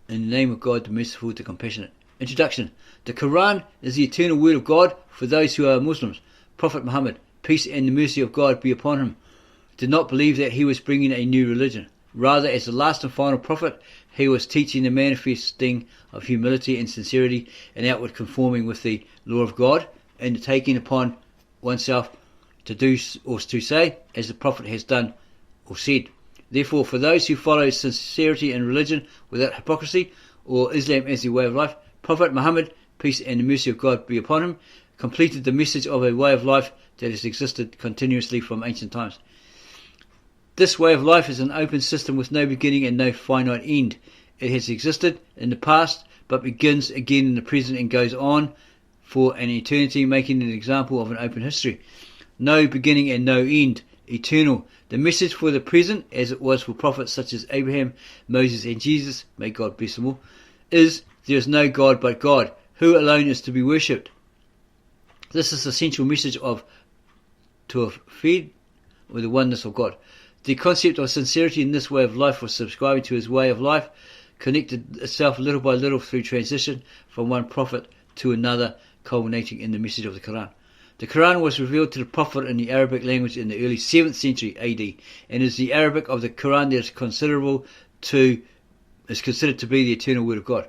In the name of God, the merciful, the compassionate. Introduction. The Quran is the eternal word of God for those who are Muslims. Prophet Muhammad, peace and the mercy of God be upon him, did not believe that he was bringing a new religion. Rather, as the last and final prophet, he was teaching the manifesting of humility and sincerity and outward conforming with the law of God, and taking upon oneself to do or to say as the prophet has done or said. Therefore, for those who follow sincerity in religion without hypocrisy, or Islam as their way of life, Prophet Muhammad, peace and the mercy of God be upon him, completed the message of a way of life that has existed continuously from ancient times. This way of life is an open system with no beginning and no finite end. It has existed in the past, but begins again in the present and goes on for an eternity, making an example of an open history. No beginning and no end. Eternal. The message for the present, as it was for prophets such as Abraham, Moses and Jesus, may God bless them all, is there is no God but God, who alone is to be worshipped. This is the central message of Tawhid, or the oneness of God. The concept of sincerity in this way of life, or subscribing to his way of life, connected itself little by little through transition from one prophet to another, culminating in the message of the Quran. The Quran was revealed to the Prophet in the Arabic language in the early 7th century AD, and is the Arabic of the Quran that is considered to be the eternal word of God.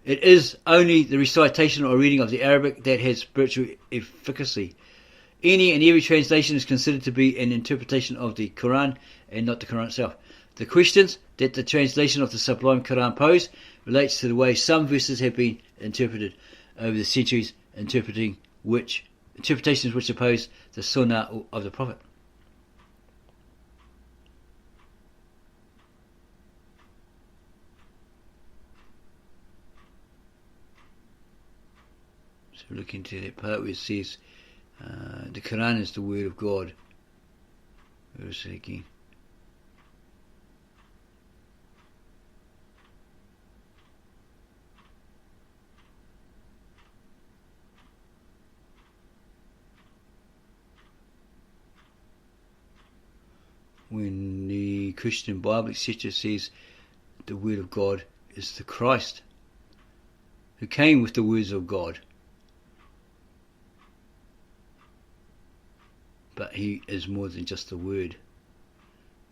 It is only the recitation or reading of the Arabic that has spiritual efficacy. Any and every translation is considered to be an interpretation of the Quran and not the Quran itself. The questions that the translation of the Sublime Quran pose relates to the way some verses have been interpreted over the centuries, interpretations which oppose the Sunnah of the Prophet. So look into that part where it says the Quran is the word of God. Where is it again? When the Christian Bible, etc., says the word of God is the Christ, who came with the words of God. But he is more than just the word.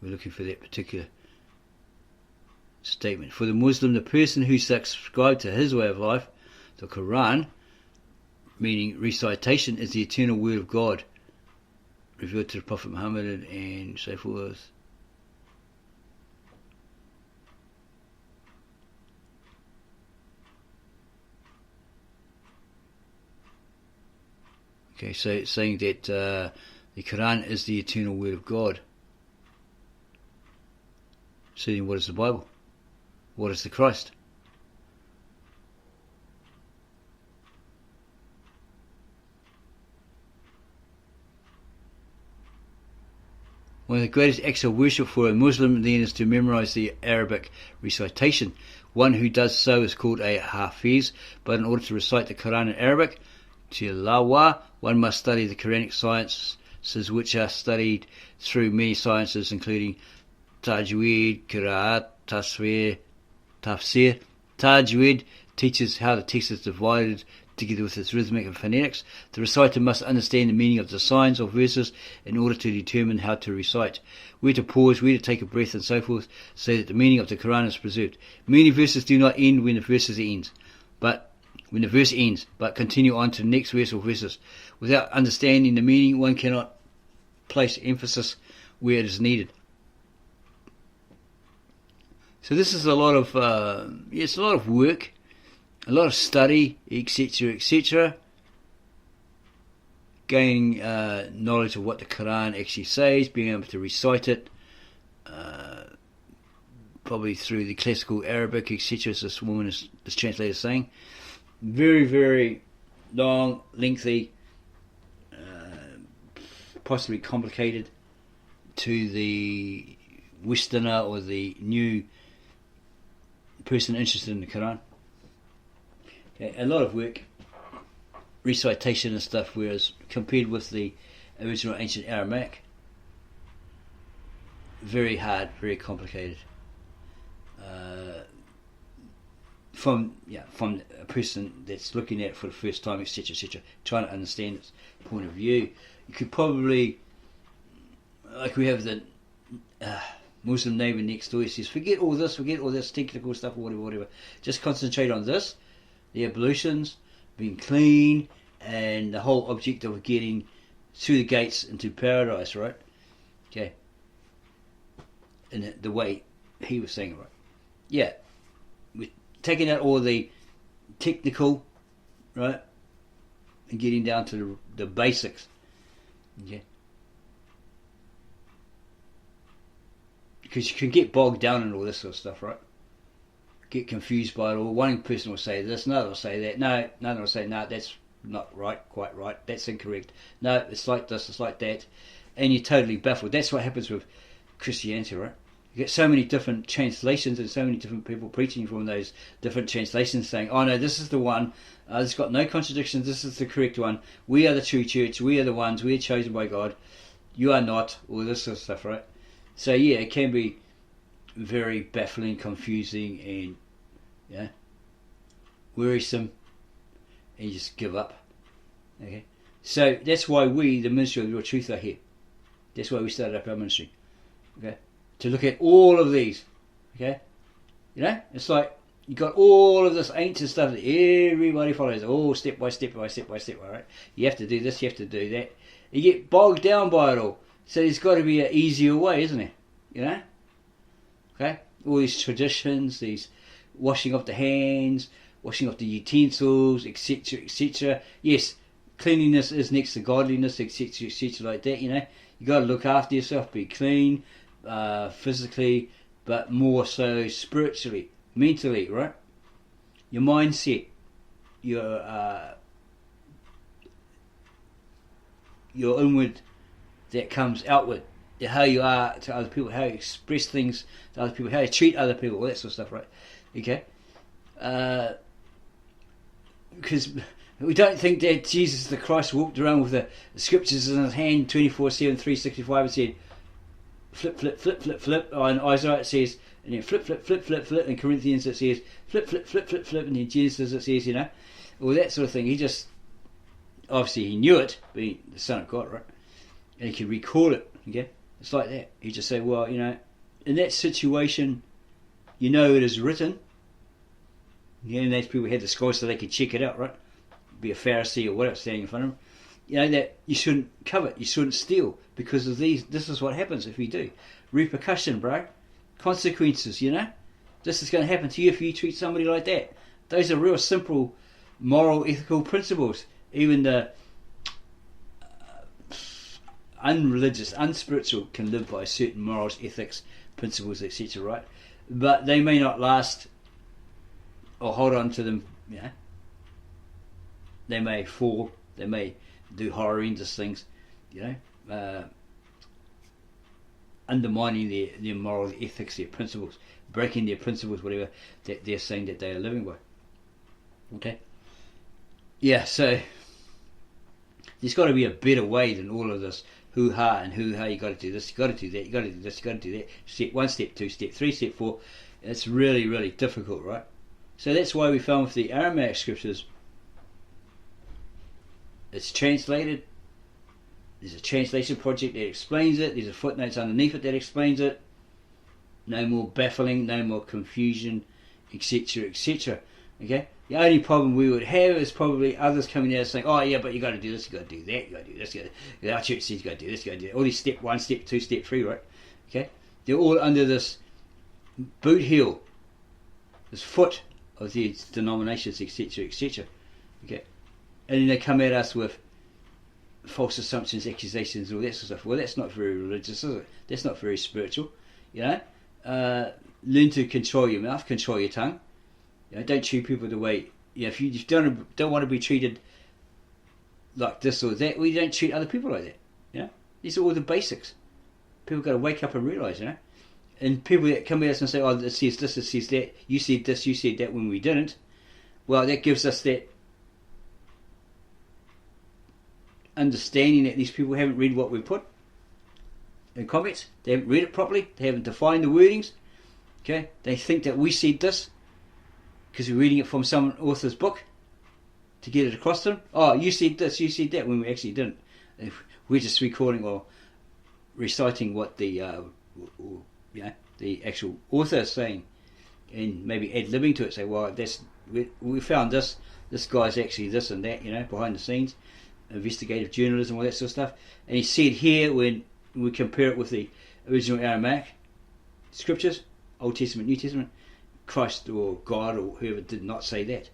We're looking for that particular statement. For the Muslim, the person who subscribed to his way of life, the Quran, meaning recitation, is the eternal word of God, revealed to the Prophet Muhammad and so forth. Okay, so it's saying that the Quran is the eternal word of God. So then what is the Bible? What is the Christ? One of the greatest acts of worship for a Muslim then is to memorize the Arabic recitation. One who does so is called a Hafiz, but in order to recite the Quran in Arabic, Tilawa, one must study the Quranic sciences, which are studied through many sciences including Tajweed, Qira'at, Tafsir. Tajweed teaches how the text is divided together with its rhythmic and phonetics. The reciter must understand the meaning of the signs of verses in order to determine how to recite, where to pause, where to take a breath, and so forth, so that the meaning of the Quran is preserved. Many verses do not end when the verse ends, but continue on to the next verse or verses. Without understanding the meaning, one cannot place emphasis where it is needed. So this is a lot of it's a lot of work, a lot of study, etc., etc. Gaining knowledge of what the Quran actually says, being able to recite it, probably through the classical Arabic, etc., as this translator is saying. Very, very long, lengthy, possibly complicated to the Westerner or the new person interested in the Quran. Okay, a lot of work, recitation and stuff, whereas compared with the original ancient Aramaic, very hard, very complicated. from a person that's looking at it for the first time, etc., etc., trying to understand its point of view. You could probably, like we have the Muslim neighbour next door, he says, forget all this technical stuff, or whatever. Just concentrate on this, the ablutions, being clean, and the whole object of getting through the gates into paradise, right? Okay. In the way he was saying it, right? Yeah. We're taking out all the technical, right? And getting down to the basics. Okay. Because you can get bogged down in all this sort of stuff, right? Get confused by it all. One person will say this, another will say that. No, another will say, no, that's not right, quite right. That's incorrect. No, it's like this, it's like that. And you're totally baffled. That's what happens with Christianity, right? You get so many different translations and so many different people preaching from those different translations saying, oh no, this is the one, it's got no contradictions, this is the correct one, we are the true church, we are the ones, we are chosen by God, you are not, all this sort of stuff, right? So yeah, it can be very baffling, confusing, and wearisome, and you just give up. Okay, so that's why we, the Ministry of Real Truth, are here. That's why we started up our ministry. Okay, to look at all of these. Okay, it's like you got all of this ancient stuff that everybody follows, all step by step by step by step. All right, you have to do this, you have to do that. You get bogged down by it all. So there's got to be an easier way, isn't there? Okay, all these traditions, these washing off the hands, washing off the utensils, etc., etc. Yes, cleanliness is next to godliness, etc., etc., like that. You got to look after yourself, be clean, physically, but more so spiritually, mentally, right? Your mindset, your inward that comes outward, how you are to other people, how you express things to other people, how you treat other people, all that sort of stuff, right? Okay, because we don't think that Jesus the Christ walked around with the scriptures in his hand 24/7, 365 and said, flip, flip, flip, flip, flip. Oh, in Isaiah it says, and then flip, flip, flip, flip, flip. In Corinthians it says, flip, flip, flip, flip, flip. And in Genesis it says, all that sort of thing. He just, obviously he knew it, being the Son of God, right? And he could recall it, okay? It's like that. He just say, well, in that situation, it is written. And those people had the scrolls so they could check it out, right? Be a Pharisee or whatever standing in front of them. That you shouldn't covet, you shouldn't steal, because of these. This is what happens if you do. Repercussion, bro. Consequences, This is going to happen to you if you treat somebody like that. Those are real simple moral, ethical principles. Even the unreligious, unspiritual can live by certain morals, ethics, principles, etc., right? But they may not last or hold on to them, They may fall, they may do horrendous things, undermining their moral ethics, their principles, breaking their principles, whatever that they're saying that they are living by. Okay? Yeah, so there's got to be a better way than all of this hoo-ha and hoo-ha, you got to do this, you got to do that, you got to do this, you got to do that, step 1, step 2, step 3, step 4. It's really, really difficult, right? So that's why we found with the Aramaic scriptures, it's translated, there's a translation project that explains it, there's a footnotes underneath it that explains it, no more baffling, no more confusion, etc., etc. Okay? The only problem we would have is probably others coming out saying, oh yeah, but you got to do this, you got to do that, you got to do this, our church says you got to do this, you got to do that. All these step 1, step 2, step 3, right? Okay? They're all under this boot heel, this foot of these denominations, etc., etc. Okay? And then they come at us with false assumptions, accusations, all that sort of stuff. Well, that's not very religious, is it? That's not very spiritual. Learn to control your mouth, control your tongue. Don't treat people the way. If you don't want to be treated like this or that, well, you don't treat other people like that. These are all the basics. People got to wake up and realise. And people that come at us and say, "Oh, it says this, it says that. You said this, you said that," when we didn't. Well, that gives us that understanding that these people haven't read what we put in comments. They haven't read it properly. They haven't defined the wordings. Okay, they think that we said this because we're reading it from some author's book to get it across to them. Oh, you said this, you said that, when we actually didn't. We're just recording or reciting what the the actual author is saying, and maybe ad-libbing to it. Say, well, we found this guy's actually this and that, behind the scenes, investigative journalism, all that sort of stuff. And he said here, when we compare it with the original Aramaic scriptures, Old Testament, New Testament, Christ or God or whoever did not say that.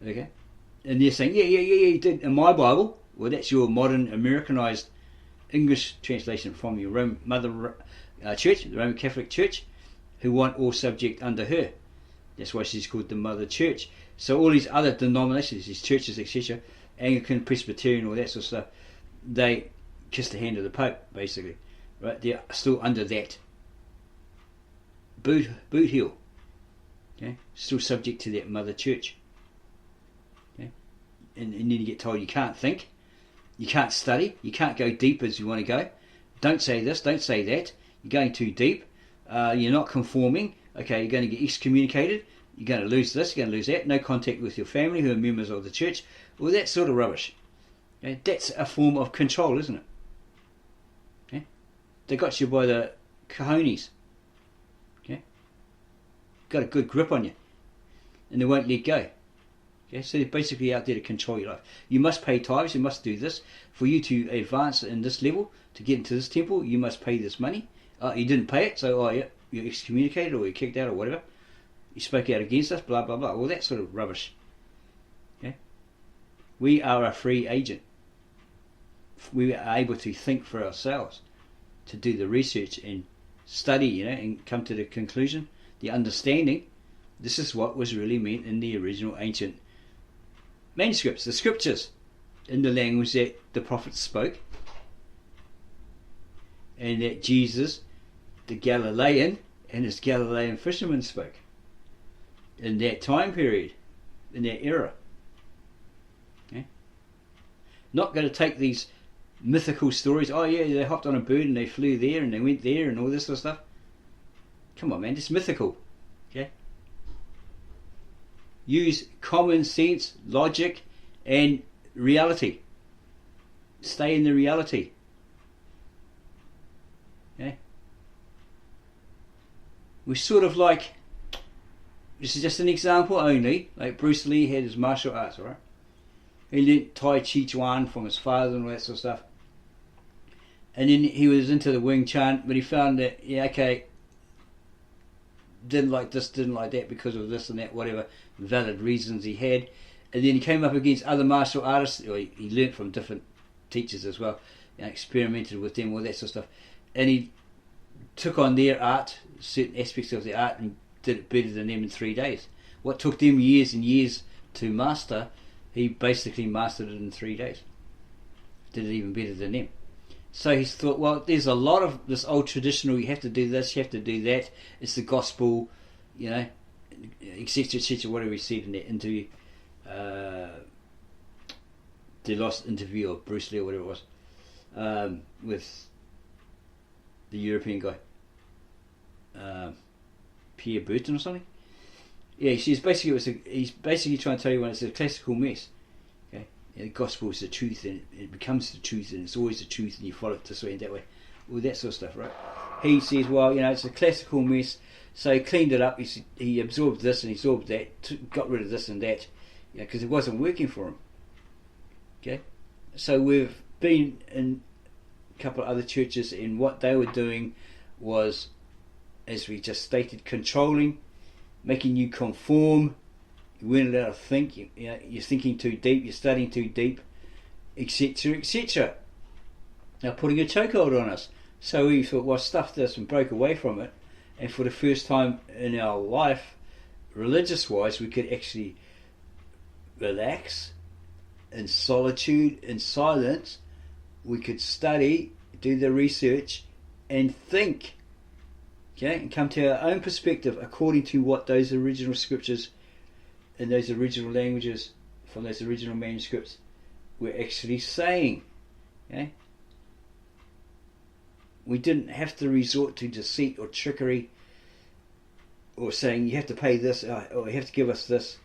Okay? And they're saying, yeah, you did in my Bible. Well, that's your modern Americanized English translation from your mother church, the Roman Catholic Church, who want all subject under her. That's why she's called the Mother Church. So all these other denominations, these churches, etc., Anglican, Presbyterian, all that sort of stuff, they kiss the hand of the Pope, basically. Right? They're still under that boot heel. Okay? Still subject to that Mother Church. Okay? And then you get told you can't think, you can't study, you can't go deep as you want to go. Don't say this, don't say that. You're going too deep. You're not conforming. Okay, you're going to get excommunicated. You're going to lose this, you're going to lose that. No contact with your family who are members of the church. Well, that sort of rubbish. Okay? That's a form of control, isn't it? Okay? They got you by the cojones. Okay? Got a good grip on you. And they won't let go. Okay? So they're basically out there to control your life. You must pay tithes, you must do this. For you to advance in this level, to get into this temple, you must pay this money. You didn't pay it, so you're excommunicated or you're kicked out or whatever. You spoke out against us, blah, blah, blah. Well, that sort of rubbish. Okay? We are a free agent. We are able to think for ourselves, to do the research and study, and come to the conclusion, the understanding. This is what was really meant in the original ancient manuscripts, the scriptures, in the language that the prophets spoke, and that Jesus, the Galilean, and his Galilean fishermen spoke in that time period, in that era. Okay? Not going to take these mythical stories. Oh yeah, they hopped on a bird and they flew there and they went there and all this sort of stuff. Come on, man, it's mythical. Okay? Use common sense, logic, and reality. Stay in the reality. Okay? We're sort of like, this is just an example only, like Bruce Lee had his martial arts, alright? He learnt Tai Chi Chuan from his father and all that sort of stuff. And then he was into the Wing Chun, but he found that, didn't like this, didn't like that because of this and that, whatever valid reasons he had. And then he came up against other martial artists, or he learnt from different teachers as well, experimented with them, all that sort of stuff. And he took on their art, certain aspects of the art, and did it better than them in 3 days. What took them years and years to master, he basically mastered it in 3 days. Did it even better than them. So he thought, well, there's a lot of this old traditional, you have to do this, you have to do that, it's the gospel, etc., etc., whatever he said in that interview, the lost interview of Bruce Lee or whatever it was, with the European guy, Pierre Burton or something. Yeah, he's basically trying to tell you when it's a classical mess. Okay, the gospel is the truth, and it becomes the truth, and it's always the truth, and you follow it this way and that way, all that sort of stuff, right? He says, well, it's a classical mess, so he cleaned it up. He absorbed this and he absorbed that, got rid of this and that, because it wasn't working for him. Okay, so we've been in a couple of other churches, and what they were doing was, as we just stated, controlling, making you conform. You weren't allowed to think. You're thinking too deep. You're studying too deep, etc., etc. Now putting a chokehold on us. So we thought, well, stuff this, and broke away from it. And for the first time in our life, religious-wise, we could actually relax in solitude, in silence. We could study, do the research, and think. Okay, and come to our own perspective according to what those original scriptures in those original languages from those original manuscripts were actually saying. Okay? We didn't have to resort to deceit or trickery. or saying you have to pay this, or you have to give us this,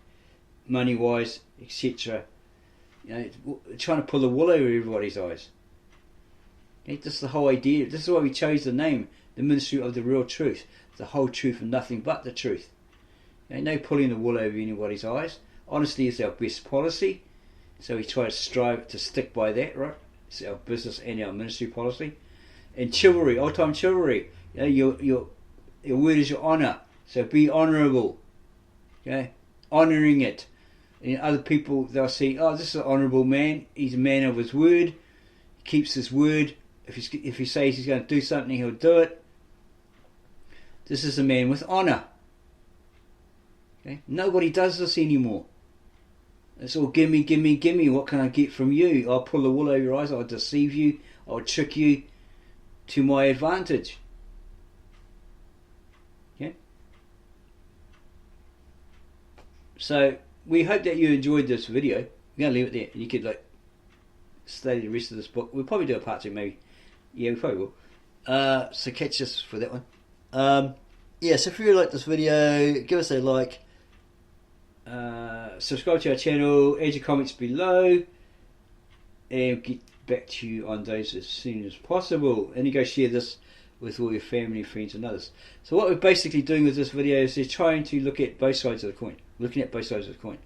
money wise, etc. You know, trying to pull the wool over everybody's eyes. Okay, this is the whole idea. This is why we chose the name, the Ministry of the Real Truth, the whole truth and nothing but the truth. Okay, no pulling the wool over anybody's eyes. Honesty is our best policy, so we try to strive to stick by that, right? It's our business and our ministry policy. And chivalry, old time chivalry. You know, your word is your honour, so be honourable. Okay, honouring it. And other people, they'll see, oh, this is an honourable man. He's a man of his word. He keeps his word. If he says he's going to do something, he'll do it. This is a man with honour. Okay? Nobody does this anymore. It's all gimme, gimme, gimme. What can I get from you? I'll pull the wool over your eyes. I'll deceive you. I'll trick you to my advantage. Okay? So we hope that you enjoyed this video. We're going to leave it there. You could study the rest of this book. We'll probably do a part 2 maybe. Yeah, we probably will. So catch us for that one. Yeah, so if you really like this video, give us a like. Subscribe to our channel. Add your comments below. And we'll get back to you on those as soon as possible. And you go share this with all your family, friends and others. So what we're basically doing with this video is just trying to look at both sides of the coin. Looking at both sides of the coin.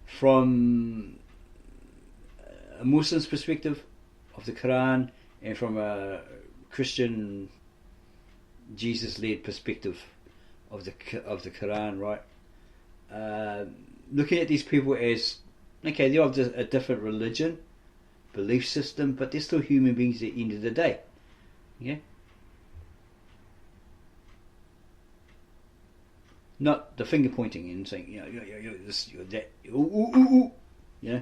From a Muslim's perspective of the Quran, and from a Christian Jesus-led perspective of the Quran, right? Looking at these people as, okay, they're of a different religion, belief system, but they're still human beings at the end of the day. Yeah? Not the finger pointing and saying, you know, you're this, you're that, you know,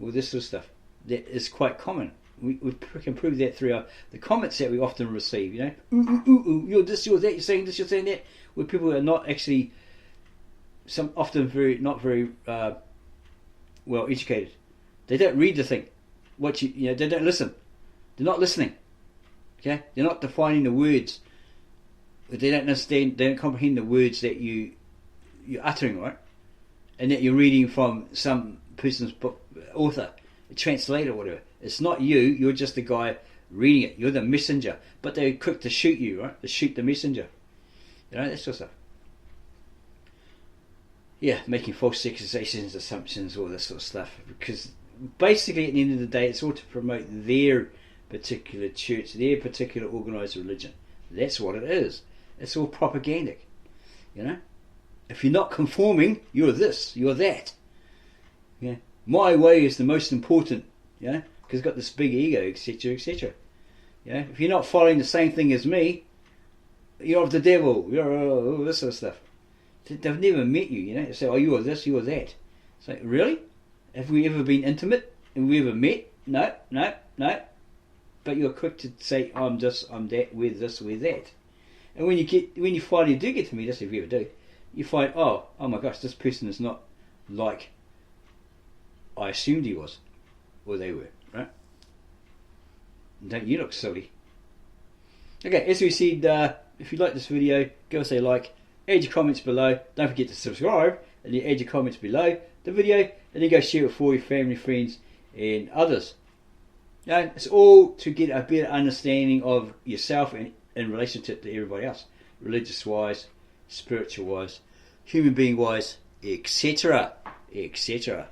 all this sort of stuff. That is quite common. We can prove that through the comments that we often receive, you know, you're this, you're that, you're saying this, you're saying that, where people are not actually, often not very well educated. They don't read the thing. They don't listen. They're not listening. Okay, they're not defining the words. They don't understand. They don't comprehend the words that you're uttering, right? And that you're reading from some person's book, author, a translator, or whatever. It's not you. You're just the guy reading it. You're the messenger. But they're quick to shoot you, right? To shoot the messenger. You know, that sort of stuff. Yeah, making false accusations, assumptions, all this sort of stuff. Because basically, at the end of the day, it's all to promote their particular church, their particular organised religion. That's what it is. It's all propagandic. You know, if you're not conforming, you're this, you're that. Yeah, my way is the most important. You know, because it's got this big ego, etc., etc. Yeah, if you're not following the same thing as me, you're of the devil. You're all this sort of stuff. They've never met you. You know, they say, oh, you're this, you're that. It's like, really? Have we ever been intimate? Have we ever met? No. But you're quick to say, I'm this, I'm that, we're this, we're that. And when you finally do get to meet us, if you ever do, you find, oh my gosh, this person is not like I assumed he was, or they were, right? Don't you look silly? Okay, as we said, if you like this video, give us a like, add your comments below, don't forget to subscribe, and then add your comments below the video, and then go share it with all your family, friends, and others. You know, it's all to get a better understanding of yourself and in relationship to everybody else, religious-wise, spiritual-wise, human being-wise, etc., etc.